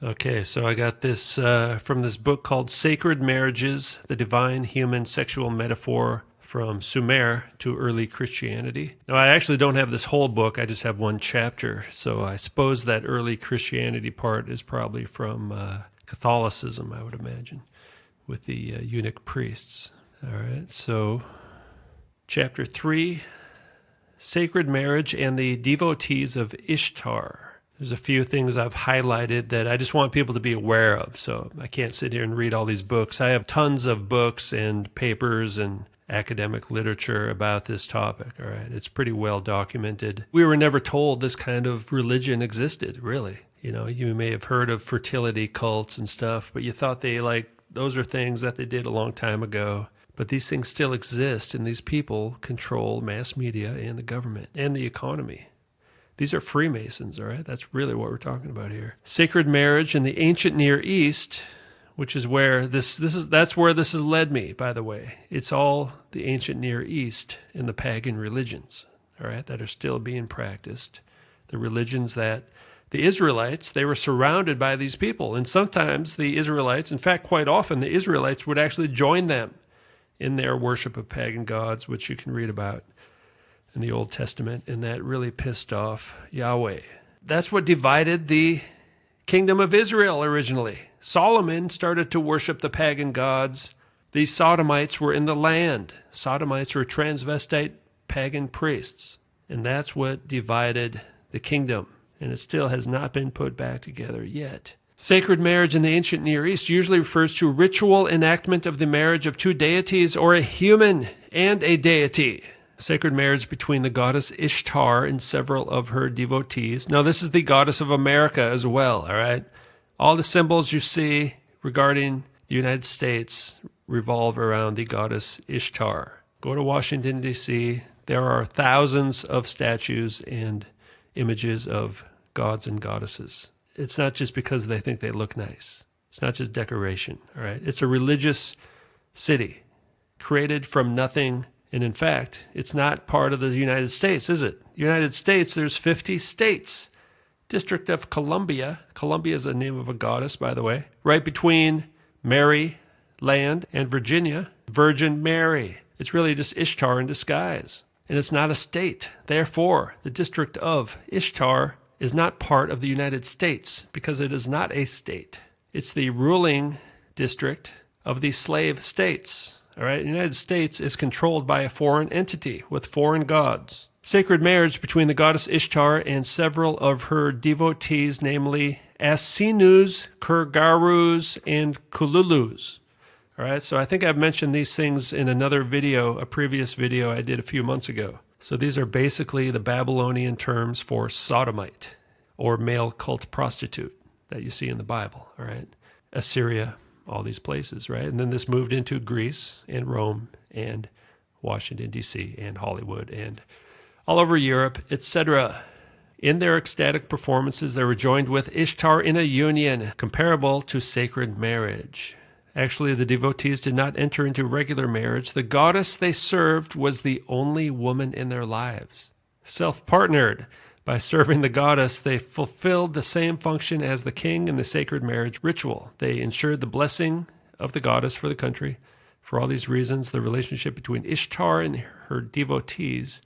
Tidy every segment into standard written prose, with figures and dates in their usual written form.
Okay, so I got this from this book called Sacred Marriages, the Divine Human Sexual Metaphor from Sumer to Early Christianity. Now, I actually don't have this whole book. I just have one chapter. So I suppose that early Christianity part is probably from Catholicism, I would imagine, with the eunuch priests. All right, so chapter 3, Sacred Marriage and the Devotees of Ishtar. There's a few things I've highlighted that I just want people to be aware of. So I can't sit here and read all these books. I have tons of books and papers and academic literature about this topic. All right, it's pretty well documented. We were never told this kind of religion existed, really. You know, you may have heard of fertility cults and stuff, but you thought those are things that they did a long time ago. But these things still exist, and these people control mass media and the government and the economy. These are Freemasons, all right? That's really what we're talking about here. Sacred marriage in the ancient Near East, which is where that's where this has led me, by the way. It's all the ancient Near East and the pagan religions, all right, that are still being practiced. The religions that the Israelites, they were surrounded by these people. And sometimes the Israelites, in fact, quite often, the Israelites would actually join them in their worship of pagan gods, which you can read about in the Old Testament, and that really pissed off Yahweh. That's what divided the kingdom of Israel originally. Solomon started to worship the pagan gods. These Sodomites were in the land. Sodomites were transvestite pagan priests, and that's what divided the kingdom, and it still has not been put back together yet. Sacred marriage in the ancient Near East usually refers to ritual enactment of the marriage of two deities or a human and a deity. Sacred marriage between the goddess Ishtar and several of her devotees. Now, this is the goddess of America as well, all right? All the symbols you see regarding the United States revolve around the goddess Ishtar. Go to Washington, D.C. There are thousands of statues and images of gods and goddesses. It's not just because they think they look nice. It's not just decoration, all right? It's a religious city created from nothing. And in fact, it's not part of the United States, is it? United States, there's 50 states. District of Columbia. Columbia is the name of a goddess, by the way. Right between Mary Land and Virginia. Virgin Mary. It's really just Ishtar in disguise. And it's not a state. Therefore, the District of Ishtar is not part of the United States because it is not a state. It's the ruling district of the slave states. All right, the United States is controlled by a foreign entity with foreign gods. Sacred marriage between the goddess Ishtar and several of her devotees, namely Asinus, Kurgarus, and Kululus. All right, so I think I've mentioned these things in another video, a previous video I did a few months ago. So these are basically the Babylonian terms for sodomite or male cult prostitute that you see in the Bible, all right? Assyria, all these places, right? And then this moved into Greece and Rome and Washington, D.C. and Hollywood and all over Europe, etc. In their ecstatic performances, they were joined with Ishtar in a union comparable to sacred marriage. Actually, the devotees did not enter into regular marriage. The goddess they served was the only woman in their lives. Self-partnered. By serving the goddess, they fulfilled the same function as the king in the sacred marriage ritual. They ensured the blessing of the goddess for the country. For all these reasons, the relationship between Ishtar and her devotees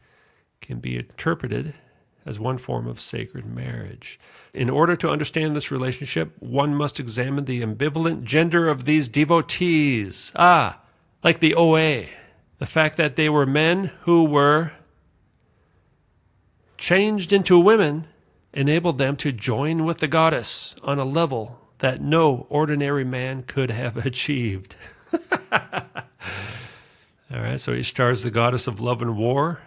can be interpreted as one form of sacred marriage. In order to understand this relationship, one must examine the ambivalent gender of these devotees. Like the OA. The fact that they were men who were changed into women enabled them to join with the goddess on a level that no ordinary man could have achieved. All right, so Ishtar is the goddess of love and war,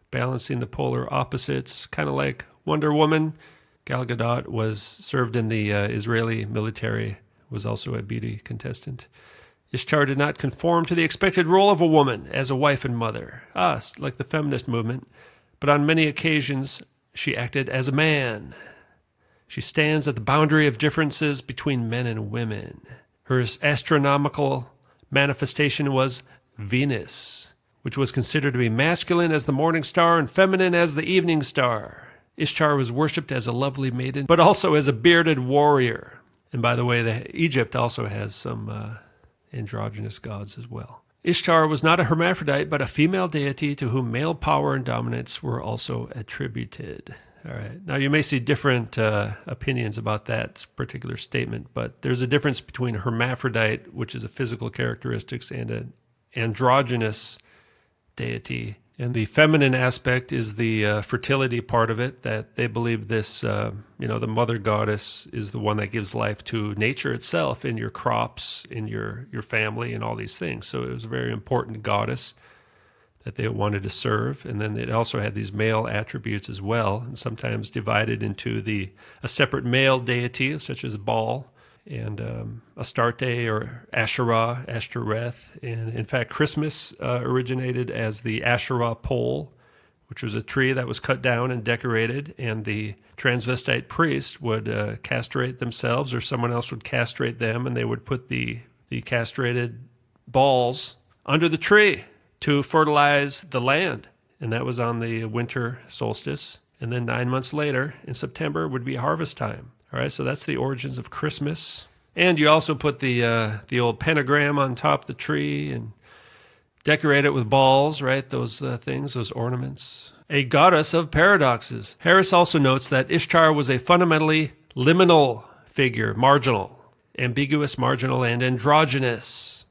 balancing the polar opposites, kind of like Wonder Woman. Gal Gadot was served in the Israeli military, was also a beauty contestant. Ishtar did not conform to the expected role of a woman as a wife and mother, like the feminist movement. But on many occasions, she acted as a man. She stands at the boundary of differences between men and women. Her astronomical manifestation was Venus, which was considered to be masculine as the morning star and feminine as the evening star. Ishtar was worshipped as a lovely maiden, but also as a bearded warrior. And by the way, Egypt also has some androgynous gods as well. Ishtar was not a hermaphrodite, but a female deity to whom male power and dominance were also attributed. All right. Now, you may see different opinions about that particular statement, but there's a difference between a hermaphrodite, which is a physical characteristics, and an androgynous deity. And the feminine aspect is the fertility part of it, that they believe this, the mother goddess is the one that gives life to nature itself, in your crops, in your family, and all these things. So it was a very important goddess that they wanted to serve. And then it also had these male attributes as well, and sometimes divided into a separate male deity, such as Baal, and Astarte or Asherah, Ashtoreth. And in fact, Christmas originated as the Asherah pole, which was a tree that was cut down and decorated, and the transvestite priest would castrate themselves, or someone else would castrate them, and they would put the castrated balls under the tree to fertilize the land. And that was on the winter solstice. And then 9 months later, in September, would be harvest time. All right, so that's the origins of Christmas. And you also put the old pentagram on top of the tree and decorate it with balls, right? Those things, those ornaments. A goddess of paradoxes. Harris also notes that Ishtar was a fundamentally liminal figure, marginal, ambiguous, marginal, and androgynous.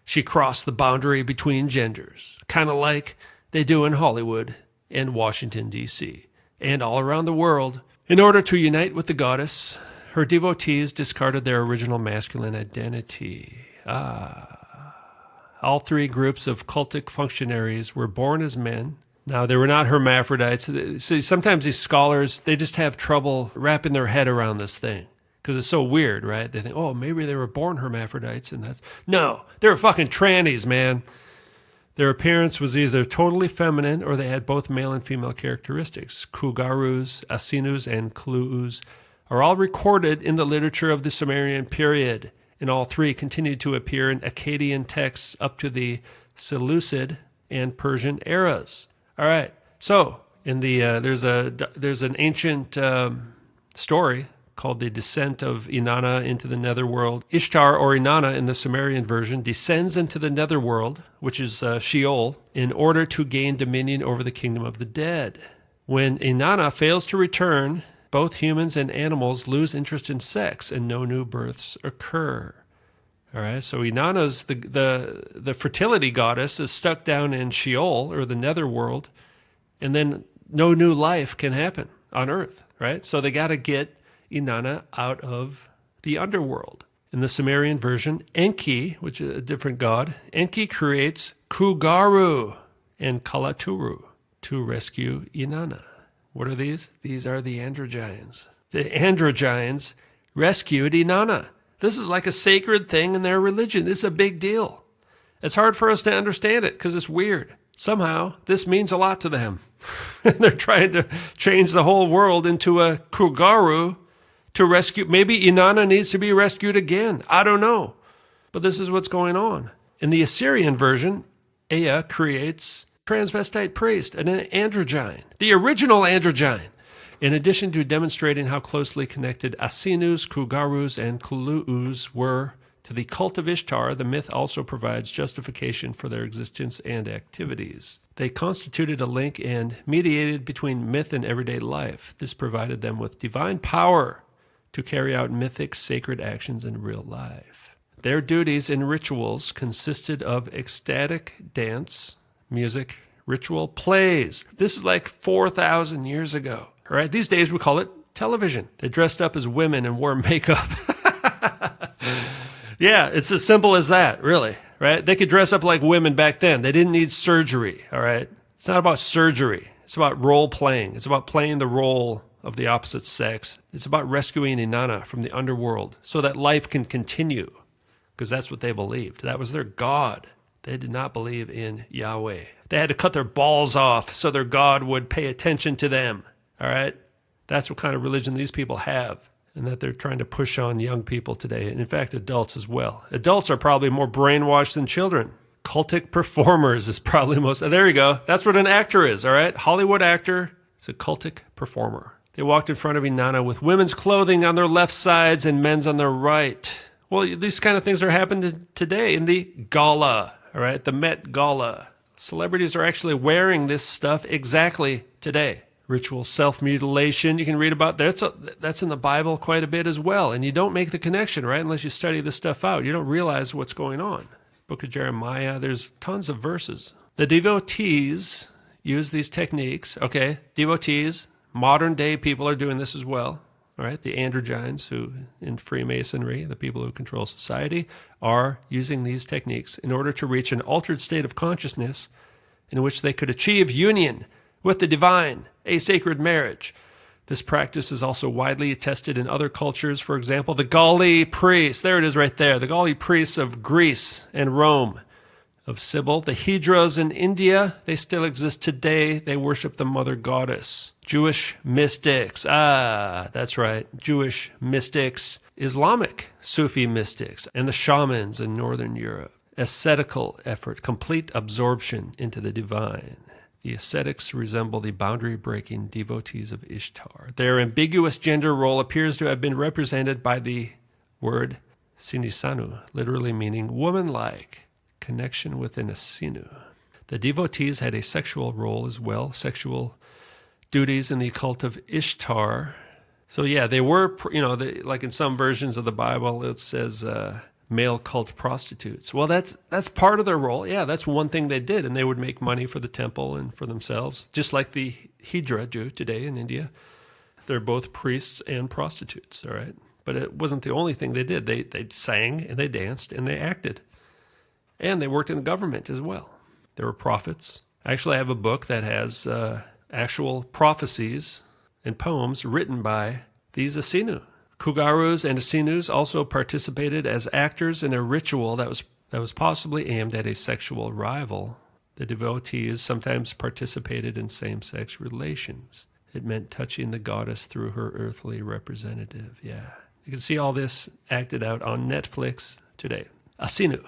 She crossed the boundary between genders, kind of like they do in Hollywood and Washington, D.C., and all around the world. In order to unite with the goddess, her devotees discarded their original masculine identity. All three groups of cultic functionaries were born as men. Now, they were not hermaphrodites. See, sometimes these scholars, they just have trouble wrapping their head around this thing because it's so weird, right? They think, oh, maybe they were born hermaphrodites, and that's... No, they were fucking trannies, man. Their appearance was either totally feminine or they had both male and female characteristics. Kugarus, Asinus, and Kluus are all recorded in the literature of the Sumerian period, and all three continued to appear in Akkadian texts up to the Seleucid and Persian eras. All right, so in the there's an ancient story called the Descent of Inanna into the Netherworld. Ishtar, or Inanna in the Sumerian version, descends into the Netherworld, which is Sheol, in order to gain dominion over the kingdom of the dead. When Inanna fails to return, both humans and animals lose interest in sex, and no new births occur. All right, so Inanna's, the fertility goddess, is stuck down in Sheol, or the Netherworld, and then no new life can happen on Earth, right? So they got to get Inanna out of the underworld. In the Sumerian version, Enki, which is a different god, Enki creates Kugaru and Kalaturu to rescue Inanna. What are these? These are the androgynes. The androgynes rescued Inanna. This is like a sacred thing in their religion. This is a big deal. It's hard for us to understand it because it's weird. Somehow, this means a lot to them. They're trying to change the whole world into a Kugaru to rescue. Maybe Inanna needs to be rescued again. I don't know. But this is what's going on. In the Assyrian version, Ea creates transvestite priest, an androgyne, the original androgyne. In addition to demonstrating how closely connected Asinus, Kugarus, and Kluus were to the cult of Ishtar, the myth also provides justification for their existence and activities. They constituted a link and mediated between myth and everyday life. This provided them with divine power to carry out mythic sacred actions in real life. Their duties and rituals consisted of ecstatic dance, music, ritual plays. This is like 4,000 years ago. All right, these days we call it television. They dressed up as women and wore makeup. Yeah, it's as simple as that, really, right? They could dress up like women back then. They didn't need surgery, all right? It's not about surgery. It's about role playing. It's about playing the role of the opposite sex. It's about rescuing Inanna from the underworld so that life can continue, because that's what they believed. That was their God. They did not believe in Yahweh. They had to cut their balls off so their God would pay attention to them, all right? That's what kind of religion these people have, and that they're trying to push on young people today, and in fact, adults as well. Adults are probably more brainwashed than children. Cultic performers is probably most... There you go. That's what an actor is, all right? Hollywood actor is a cultic performer. They walked in front of Inanna with women's clothing on their left sides and men's on their right. Well, these kind of things are happening today in the gala, all right, the Met Gala. Celebrities are actually wearing this stuff exactly today. Ritual self-mutilation, you can read about that's in the Bible quite a bit as well. And you don't make the connection, right, unless you study this stuff out. You don't realize what's going on. Book of Jeremiah, there's tons of verses. The devotees use these techniques. Okay, devotees, modern day people are doing this as well. All right, the androgynes who in Freemasonry, the people who control society, are using these techniques in order to reach an altered state of consciousness in which they could achieve union with the divine, a sacred marriage. This practice is also widely attested in other cultures. For example, the Gauli priests, there it is right there, the Gauli priests of Greece and Rome, of Sibyl. The Hydras in India, they still exist today. They worship the mother goddess. Jewish mystics, that's right, Jewish mystics. Islamic Sufi mystics and the shamans in Northern Europe. Ascetical effort, complete absorption into the divine. The ascetics resemble the boundary-breaking devotees of Ishtar. Their ambiguous gender role appears to have been represented by the word sinisanu, literally meaning woman-like, connection within a sinu. The devotees had a sexual role as well, sexual duties in the cult of Ishtar. So yeah, they were, like in some versions of the Bible, it says male cult prostitutes. Well, that's part of their role. Yeah, that's one thing they did, and they would make money for the temple and for themselves, just like the Hydra do today in India. They're both priests and prostitutes, all right? But it wasn't the only thing they did. They sang, and they danced, and they acted. And they worked in the government as well. There were prophets. Actually, I have a book that has actual prophecies and poems written by these Asinu. Kugarus and Asinus also participated as actors in a ritual that was possibly aimed at a sexual rival. The devotees sometimes participated in same-sex relations. It meant touching the goddess through her earthly representative. Yeah. You can see all this acted out on Netflix today. Asinu.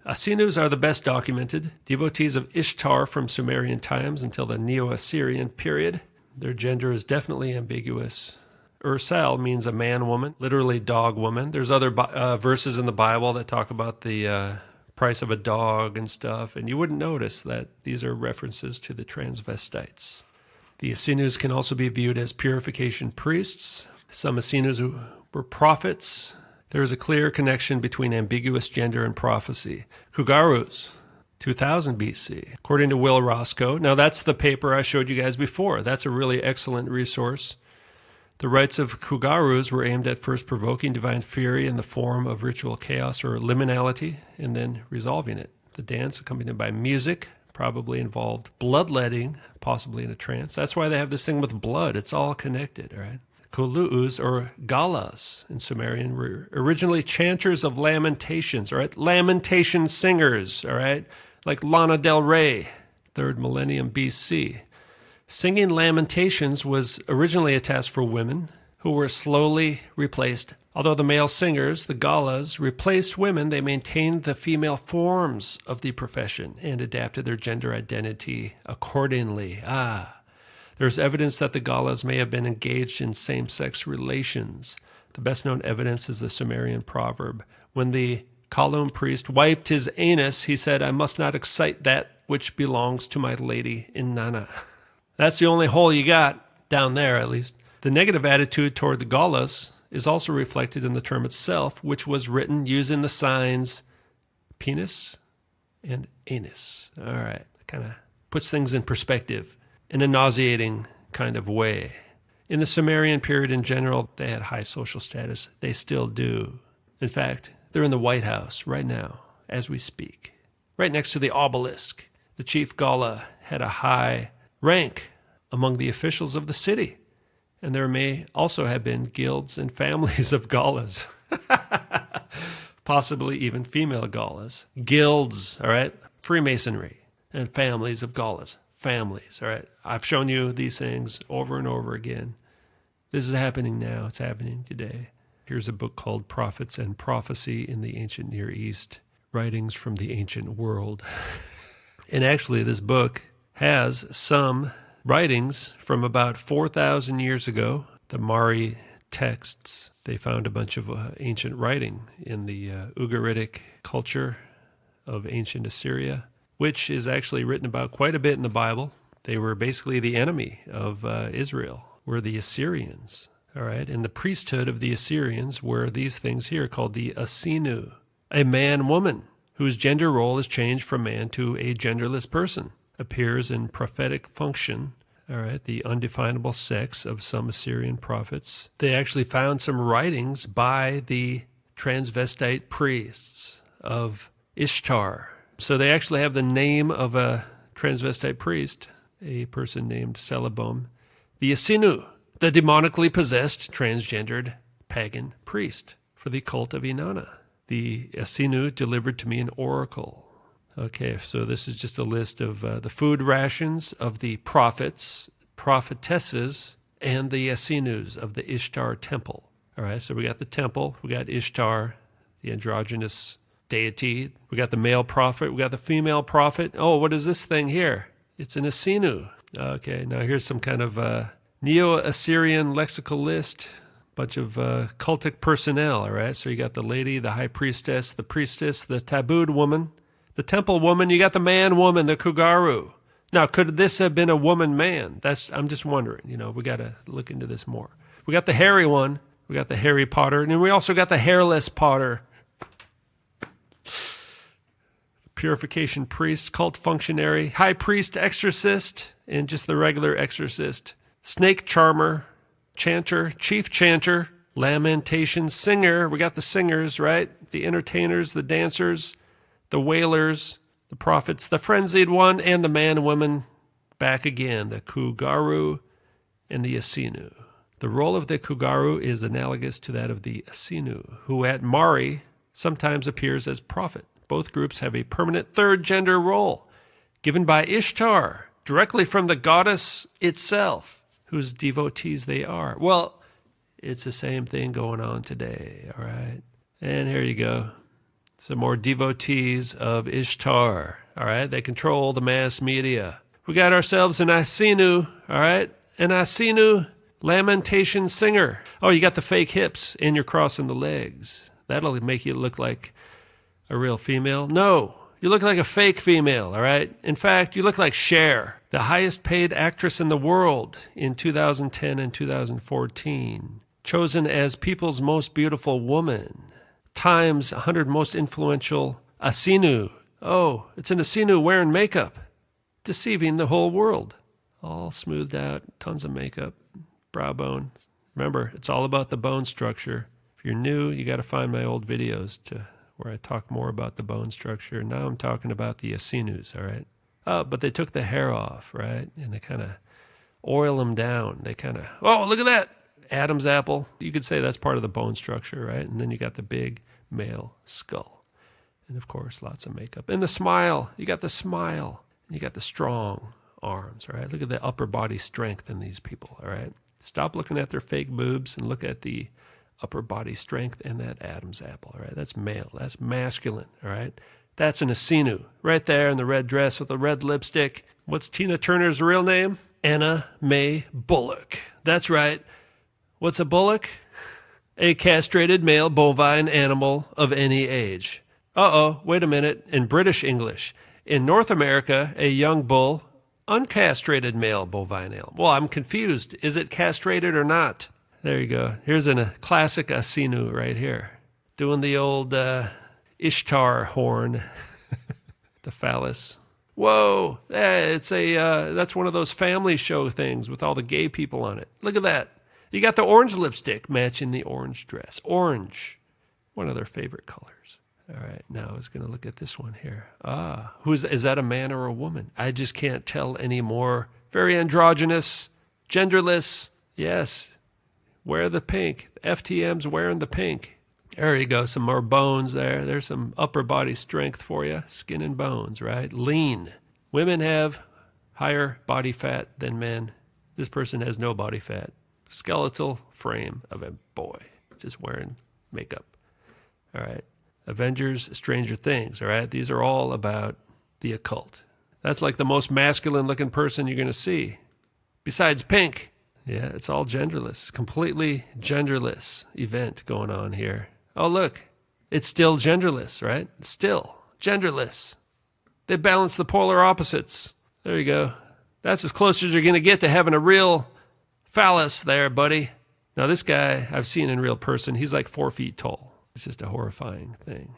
Asinus are the best documented, devotees of Ishtar from Sumerian times until the Neo-Assyrian period. Their gender is definitely ambiguous. Ursal means a man-woman, literally dog-woman. There's other verses in the Bible that talk about the price of a dog and stuff, and you wouldn't notice that these are references to the transvestites. The Asinus can also be viewed as purification priests. Some Asinus were prophets. There is a clear connection between ambiguous gender and prophecy. Kugarus, 2000 BC, according to Will Roscoe. Now, that's the paper I showed you guys before. That's a really excellent resource. The rites of Kugarus were aimed at first provoking divine fury in the form of ritual chaos or liminality, and then resolving it. The dance, accompanied by music, probably involved bloodletting, possibly in a trance. That's why they have this thing with blood. It's all connected, all right? Kulu'us, or galas in Sumerian, were originally chanters of lamentations, all right? Lamentation singers, all right? Like Lana Del Rey, 3rd millennium BC. Singing lamentations was originally a task for women who were slowly replaced. Although the male singers, the galas, replaced women, they maintained the female forms of the profession and adapted their gender identity accordingly. There's evidence that the galas may have been engaged in same-sex relations. The best-known evidence is the Sumerian proverb. When the Kalum priest wiped his anus, he said, "I must not excite that which belongs to my lady Inanna." That's the only hole you got, down there at least. The negative attitude toward the galas is also reflected in the term itself, which was written using the signs penis and anus. All right, kind of puts things in perspective in a nauseating kind of way. In the Sumerian period in general, they had high social status. They still do. In fact, they're in the White House right now, as we speak, right next to the obelisk. The chief gala had a high rank among the officials of the city, and there may also have been guilds and families of galas, possibly even female galas. Guilds, all right, Freemasonry, and families of galas. Families, all right. I've shown you these things over and over again. This is happening now. It's happening today. Here's a book called Prophets and Prophecy in the Ancient Near East, Writings from the Ancient World. And actually, this book has some writings from about 4,000 years ago, the Mari texts. They found a bunch of ancient writing in the Ugaritic culture of ancient Assyria, which is actually written about quite a bit in the Bible. They were basically the enemy of Israel, were the Assyrians. All right, and the priesthood of the Assyrians were these things here called the Asinu, a man-woman whose gender role is changed from man to a genderless person, appears in prophetic function. All right, the undefinable sex of some Assyrian prophets. They actually found some writings by the transvestite priests of Ishtar. So they actually have the name of a transvestite priest, a person named Celebum, the Asinu, the demonically possessed transgendered pagan priest for the cult of Inanna. The Asinu delivered to me an oracle. Okay, so this is just a list of the food rations of the prophets, prophetesses, and the Asinus of the Ishtar temple. All right, so we got the temple, we got Ishtar, the androgynous deity, we got the male prophet, we got the female prophet. Oh, what is this thing here? It's an Asinu. Okay, now here's some kind of Neo-Assyrian lexical list, bunch of cultic personnel, all right? So you got the lady, the high priestess, the tabooed woman, the temple woman, you got the man woman, the Kugaru. Now, could this have been a woman man? I'm just wondering, we got to look into this more. We got the hairy one, we got the hairy Potter, and then we also got the hairless Potter. Purification priest, cult functionary, high priest, exorcist, and just the regular exorcist. Snake charmer, chanter, chief chanter, lamentation singer. We got the singers, right? The entertainers, the dancers, the wailers, the prophets, the frenzied one, and the man and woman back again, the Kugaru and the Asinu. The role of the Kugaru is analogous to that of the Asinu, who at Mari sometimes appears as prophet. Both groups have a permanent third gender role, given by Ishtar, directly from the goddess itself, whose devotees they are. Well, it's the same thing going on today, all right? And here you go. Some more devotees of Ishtar, all right? They control the mass media. We got ourselves an Asinu, all right? An Asinu lamentation singer. Oh, you got the fake hips and you're crossing the legs. That'll make you look like a real female. No, you look like a fake female, all right? In fact, you look like Cher, the highest paid actress in the world in 2010 and 2014, chosen as People's Most Beautiful Woman, Time's 100 Most Influential Asinu. Oh, it's an Asinu wearing makeup, deceiving the whole world. All smoothed out, tons of makeup, brow bone. Remember, it's all about the bone structure. If you're new, you got to find my old videos where I talk more about the bone structure. Now I'm talking about the Asinus, all right? Oh, but they took the hair off, right? And they kind of oil them down. They kind of, oh, look at that. Adam's apple. You could say that's part of the bone structure, right? And then you got the big male skull. And of course, lots of makeup. And the smile. You got the smile. And you got the strong arms, all right? Look at the upper body strength in these people, all right? Stop looking at their fake boobs and look at the upper body strength and that Adam's apple, all right? That's male. That's masculine, all right? That's an Asinu right there in the red dress with the red lipstick. What's Tina Turner's real name? Anna Mae Bullock. That's right. What's a bullock? A castrated male bovine animal of any age. Uh-oh, wait a minute. In British English, in North America, a young bull, uncastrated male bovine animal. Well, I'm confused. Is it castrated or not? There you go. Here's a classic Asinu right here, doing the old Ishtar horn, the phallus. Whoa, that's one of those family show things with all the gay people on it. Look at that. You got the orange lipstick matching the orange dress. Orange, one of their favorite colors. All right, now I was going to look at this one here. Is that a man or a woman? I just can't tell anymore. Very androgynous, genderless. Yes, wear the pink. FTM's wearing the pink. There you go, some more bones there. There's some upper body strength for you. Skin and bones, right? Lean. Women have higher body fat than men. This person has no body fat. Skeletal frame of a boy, just wearing makeup. All right. Avengers, Stranger Things, all right? These are all about the occult. That's like the most masculine looking person you're going to see. besides pink. Yeah, it's all genderless. Completely genderless event going on here. Oh, look. It's still genderless, right? Still genderless. They balance the polar opposites. There you go. That's as close as you're going to get to having a real phallus there, buddy. Now, this guy I've seen in real person. He's like 4 feet tall. It's just a horrifying thing.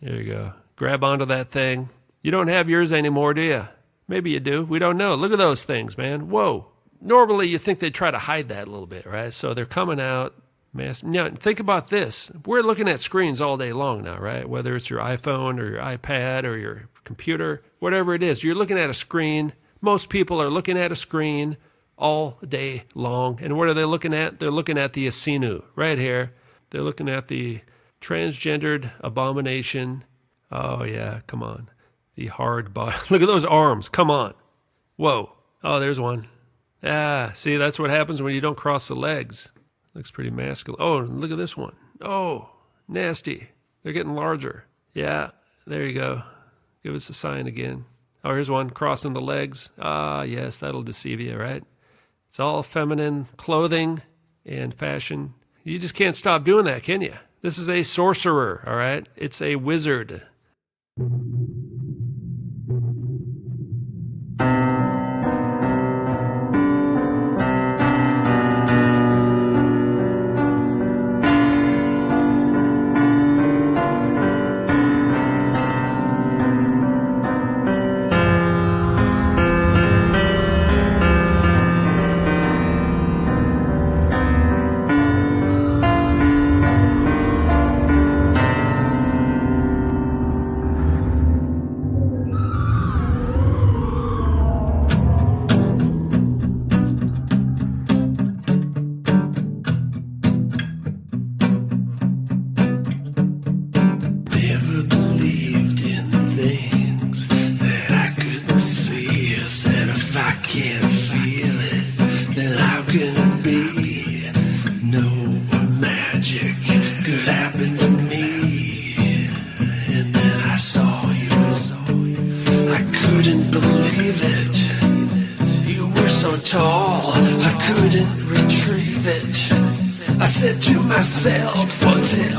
There you go. Grab onto that thing. You don't have yours anymore, do you? Maybe you do. We don't know. Look at those things, man. Whoa. Normally, you think they try to hide that a little bit, right? So they're coming out. Now, think about this. We're looking at screens all day long now, right? Whether it's your iPhone or your iPad or your computer, whatever it is, you're looking at a screen. Most people are looking at a screen all day long. And what are they looking at? They're looking at the Asinu right here. They're looking at the transgendered abomination. Oh, yeah, come on. The hard body. Look at those arms. Come on. Whoa. Oh, there's one. Ah, see, that's what happens when you don't cross the legs. Looks pretty masculine. Oh, look at this one. Oh, nasty. They're getting larger. Yeah, there you go. Give us a sign again. Oh, here's one crossing the legs. Ah, yes, that'll deceive you, right? It's all feminine clothing and fashion. You just can't stop doing that, can you? This is a sorcerer, all right? It's a wizard. Was it